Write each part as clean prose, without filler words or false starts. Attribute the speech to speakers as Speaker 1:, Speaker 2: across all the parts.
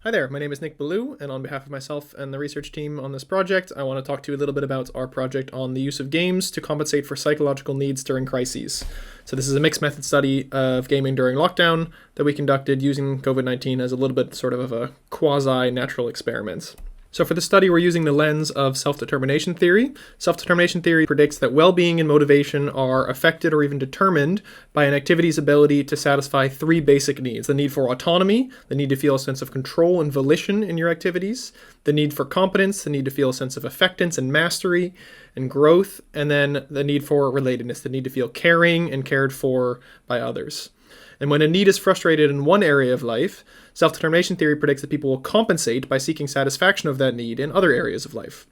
Speaker 1: Hi there, my name is Nick Ballou, and on behalf of myself and the research team on this project, I want to talk to you a little bit about our project on the use of games to compensate for psychological needs during crises. So this is a mixed method study of gaming during lockdown that we conducted using COVID-19 as a little bit sort of a quasi-natural experiment. So for the study, we're using the lens of self-determination theory. Self-determination theory predicts that well-being and motivation are affected or even determined by an activity's ability to satisfy three basic needs: the need for autonomy, the need to feel a sense of control and volition in your activities, the need for competence, the need to feel a sense of effectiveness and mastery and growth, and then the need for relatedness, the need to feel caring and cared for by others. And when a need is frustrated in one area of life, self-determination theory predicts that people will compensate by seeking satisfaction of that need in other areas of life.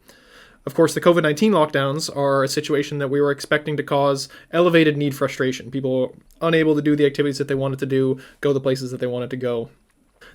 Speaker 1: Of course, the COVID-19 lockdowns are a situation that we were expecting to cause elevated need frustration. People unable to do the activities that they wanted to do, go the places that they wanted to go.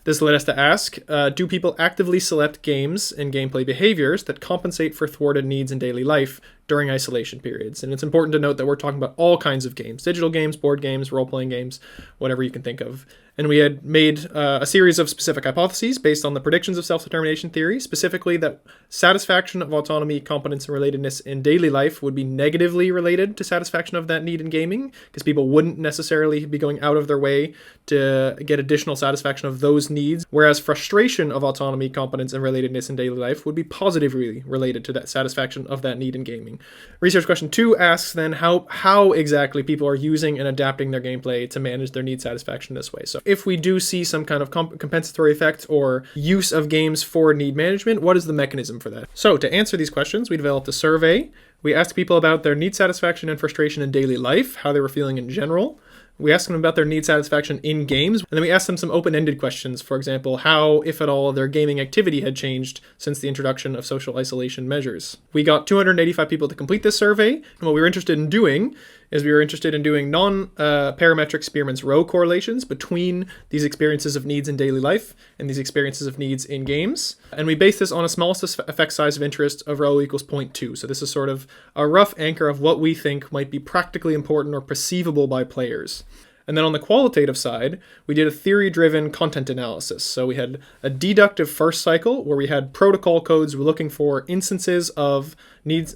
Speaker 1: This led us to ask, do people actively select games and gameplay behaviors that compensate for thwarted needs in daily life during isolation periods? And it's important to note that we're talking about all kinds of games: digital games, board games, role-playing games, whatever you can think of. And we had made a series of specific hypotheses based on the predictions of self-determination theory, specifically that satisfaction of autonomy, competence, and relatedness in daily life would be negatively related to satisfaction of that need in gaming, because people wouldn't necessarily be going out of their way to get additional satisfaction of those needs, whereas frustration of autonomy, competence, and relatedness in daily life would be positively related to that satisfaction of that need in gaming. Research question 2 asks then how exactly people are using and adapting their gameplay to manage their need satisfaction this way. So if we do see some kind of compensatory effect or use of games for need management, what is the mechanism for that? So to answer these questions, we developed a survey. We asked people about their need satisfaction and frustration in daily life, how they were feeling in general. We asked them about their need satisfaction in games, and then we asked them some open-ended questions. For example, how, if at all, their gaming activity had changed since the introduction of social isolation measures. We got 285 people to complete this survey, and what we were interested in doing is we were interested in doing non-parametric Spearman's row correlations between these experiences of needs in daily life and these experiences of needs in games. And we based this on a smallest effect size of interest of rho equals 0.2. So this is sort of a rough anchor of what we think might be practically important or perceivable by players. And then on the qualitative side, we did a theory-driven content analysis. So we had a deductive first cycle where we had protocol codes looking for instances of need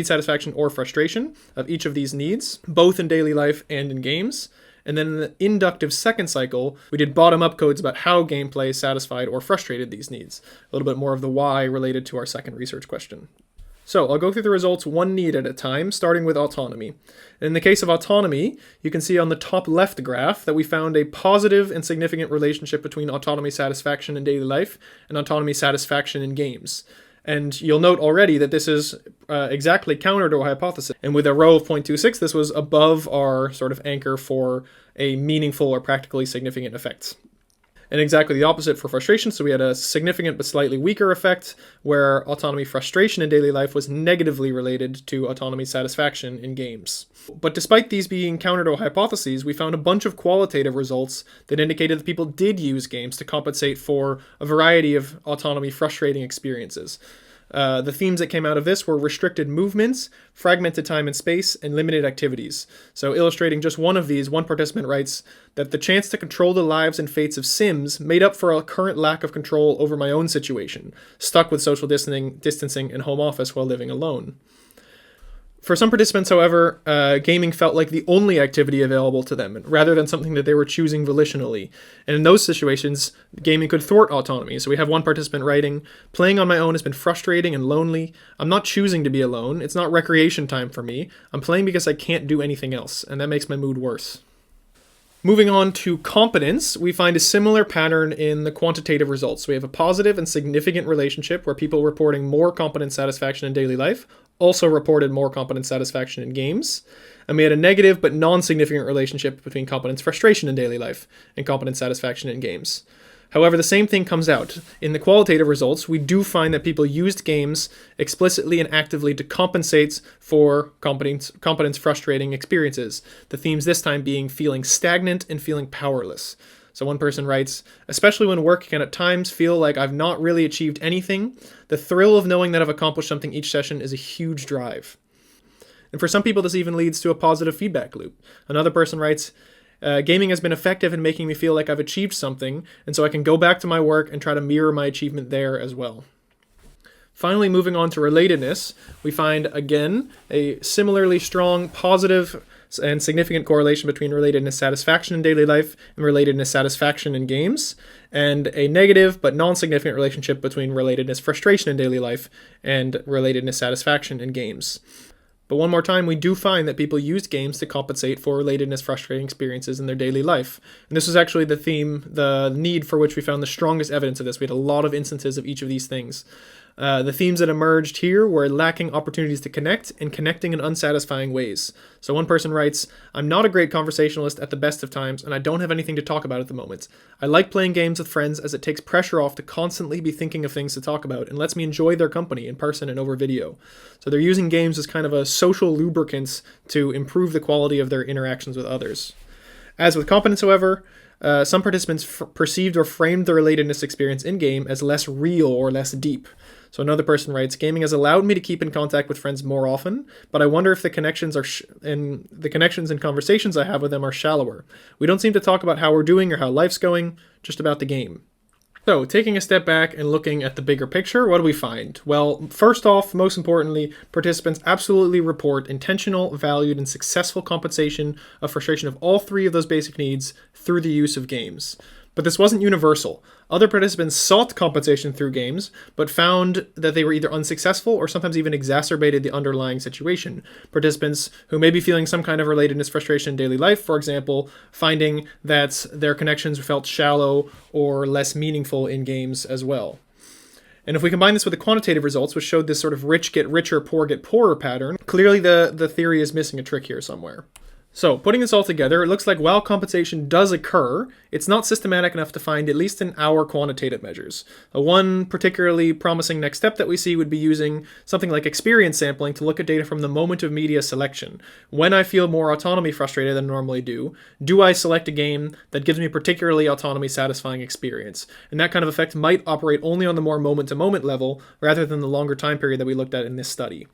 Speaker 1: satisfaction or frustration of each of these needs, both in daily life and in games. And then in the inductive second cycle, we did bottom-up codes about how gameplay satisfied or frustrated these needs. A little bit more of the why related to our second research question. So I'll go through the results one need at a time, starting with autonomy. In the case of autonomy, you can see on the top left graph that we found a positive and significant relationship between autonomy satisfaction in daily life and autonomy satisfaction in games. And you'll note already that this is exactly counter to our hypothesis. And with a rho of 0.26, this was above our sort of anchor for a meaningful or practically significant effect. And exactly the opposite for frustration. So we had a significant but slightly weaker effect where autonomy frustration in daily life was negatively related to autonomy satisfaction in games. But despite these being counter to hypotheses, we found a bunch of qualitative results that indicated that people did use games to compensate for a variety of autonomy frustrating experiences. The themes that came out of this were restricted movements, fragmented time and space, and limited activities. So illustrating just one of these, one participant writes that the chance to control the lives and fates of Sims made up for a current lack of control over my own situation, stuck with social distancing and home office while living alone. For some participants, however, gaming felt like the only activity available to them, rather than something that they were choosing volitionally. And in those situations, gaming could thwart autonomy. So we have one participant writing, "Playing on my own has been frustrating and lonely. I'm not choosing to be alone. It's not recreation time for me. I'm playing because I can't do anything else, and that makes my mood worse." Moving on to competence, we find a similar pattern in the quantitative results. So we have a positive and significant relationship where people reporting more competence satisfaction in daily life also reported more competence satisfaction in games. And we had a negative but non-significant relationship between competence frustration in daily life and competence satisfaction in games. However, the same thing comes out. In the qualitative results, we do find that people used games explicitly and actively to compensate for competence frustrating experiences. The themes this time being feeling stagnant and feeling powerless. So one person writes, "Especially when work can at times feel like I've not really achieved anything, the thrill of knowing that I've accomplished something each session is a huge drive." And for some people, this even leads to a positive feedback loop. Another person writes, Gaming has been effective in making me feel like I've achieved something, and so I can go back to my work and try to mirror my achievement there as well. Finally, moving on to relatedness, we find, again, a similarly strong, positive, and significant correlation between relatedness satisfaction in daily life and relatedness satisfaction in games, and a negative but non-significant relationship between relatedness frustration in daily life and relatedness satisfaction in games. But one more time, we do find that people use games to compensate for relatedness frustrating experiences in their daily life. And this was actually the theme, the need for which we found the strongest evidence of this. We had a lot of instances of each of these things. The themes that emerged here were lacking opportunities to connect and connecting in unsatisfying ways. So one person writes, "I'm not a great conversationalist at the best of times, and I don't have anything to talk about at the moment. I like playing games with friends as it takes pressure off to constantly be thinking of things to talk about and lets me enjoy their company in person and over video." So they're using games as kind of a social lubricants to improve the quality of their interactions with others. As with competence, however, some participants perceived or framed the relatedness experience in-game as less real or less deep. So another person writes, "Gaming has allowed me to keep in contact with friends more often, but I wonder if the connections and conversations I have with them are shallower. We don't seem to talk about how we're doing or how life's going, just about the game." So, taking a step back and looking at the bigger picture, what do we find? Well, first off, most importantly, participants absolutely report intentional, valued, and successful compensation of frustration of all three of those basic needs through the use of games. But this wasn't universal. Other participants sought compensation through games, but found that they were either unsuccessful or sometimes even exacerbated the underlying situation. Participants who may be feeling some kind of relatedness frustration in daily life, for example, finding that their connections felt shallow or less meaningful in games as well. And if we combine this with the quantitative results, which showed this sort of rich get richer, poor get poorer pattern, clearly the theory is missing a trick here somewhere. So, putting this all together, it looks like while compensation does occur, it's not systematic enough to find, at least in our quantitative measures. One particularly promising next step that we see would be using something like experience sampling to look at data from the moment of media selection. When I feel more autonomy frustrated than I normally do I select a game that gives me a particularly autonomy satisfying experience? And that kind of effect might operate only on the more moment-to-moment level, rather than the longer time period that we looked at in this study.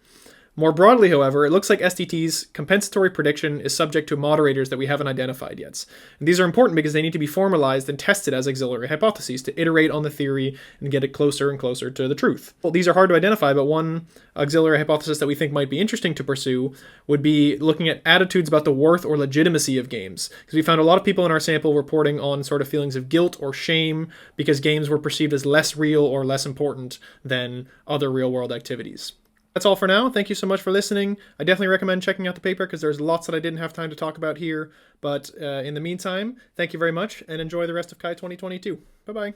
Speaker 1: More broadly, however, it looks like SDT's compensatory prediction is subject to moderators that we haven't identified yet. And these are important because they need to be formalized and tested as auxiliary hypotheses to iterate on the theory and get it closer and closer to the truth. Well, these are hard to identify, but one auxiliary hypothesis that we think might be interesting to pursue would be looking at attitudes about the worth or legitimacy of games. Because we found a lot of people in our sample reporting on sort of feelings of guilt or shame because games were perceived as less real or less important than other real-world activities. That's all for now. Thank you so much for listening. I definitely recommend checking out the paper because there's lots that I didn't have time to talk about here. But in the meantime, thank you very much and enjoy the rest of CHI 2022. Bye-bye.